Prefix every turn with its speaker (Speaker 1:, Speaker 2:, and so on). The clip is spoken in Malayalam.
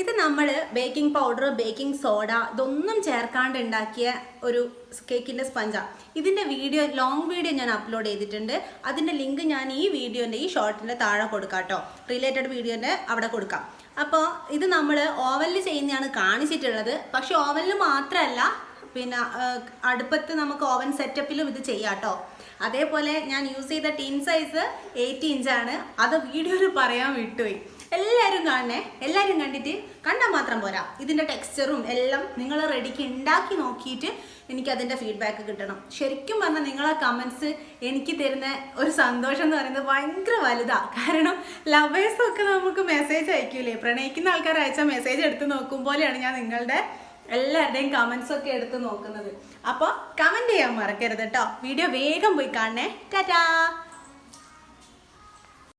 Speaker 1: ഇത് നമ്മൾ ബേക്കിംഗ് പൗഡർ, ബേക്കിംഗ് സോഡ ഇതൊന്നും ചേർക്കാണ്ട് ഉണ്ടാക്കിയ ഒരു കേക്കിൻ്റെ സ്പഞ്ചാണ്. ഇതിൻ്റെ വീഡിയോ, ലോങ് വീഡിയോ ഞാൻ അപ്ലോഡ് ചെയ്തിട്ടുണ്ട്. അതിൻ്റെ ലിങ്ക് ഞാൻ ഈ വീഡിയോൻ്റെ ഈ ഷോർട്ടിൻ്റെ താഴെ കൊടുക്കാം കേട്ടോ. റിലേറ്റഡ് വീഡിയോൻ്റെ അവിടെ കൊടുക്കാം. അപ്പോൾ ഇത് നമ്മൾ ഓവനിൽ ചെയ്യുന്നതാണ് കാണിച്ചിട്ടുള്ളത്. പക്ഷെ ഓവനിൽ മാത്രമല്ല, പിന്നെ അടുപ്പത്ത് നമുക്ക് ഓവൻ സെറ്റപ്പിലും ഇത് ചെയ്യാം കേട്ടോ. അതേപോലെ ഞാൻ യൂസ് ചെയ്ത ടിൻ സൈസ് 80 ഇഞ്ചാണ്. അത് വീഡിയോയിൽ പറയാൻ വിട്ടുപോയി. എല്ലാവരും കാണണേ, എല്ലാവരും കണ്ടാൽ മാത്രം പോരാ, ഇതിൻ്റെ ടെക്സ്ചറും എല്ലാം നിങ്ങൾ റെഡിക്ക് ഉണ്ടാക്കി നോക്കിയിട്ട് എനിക്കതിൻ്റെ ഫീഡ്ബാക്ക് കിട്ടണം. ശരിക്കും പറഞ്ഞാൽ നിങ്ങളെ കമൻസ് എനിക്ക് തരുന്ന ഒരു സന്തോഷം എന്ന് പറയുന്നത് ഭയങ്കര വലുതാണ്. കാരണം ലവേഴ്സൊക്കെ നമുക്ക് മെസ്സേജ് അയക്കൂലേ, പ്രണയിക്കുന്ന ആൾക്കാർ അയച്ച മെസ്സേജ് എടുത്ത് നോക്കുമ്പോലെയാണ് ഞാൻ നിങ്ങളുടെ എല്ലാവരുടെയും കമൻസൊക്കെ എടുത്ത് നോക്കുന്നത്. അപ്പോൾ കമൻറ്റ് ചെയ്യാൻ മറക്കരുത് കേട്ടോ. വീഡിയോ വേഗം പോയി കാണണേ. ടാറ്റാ.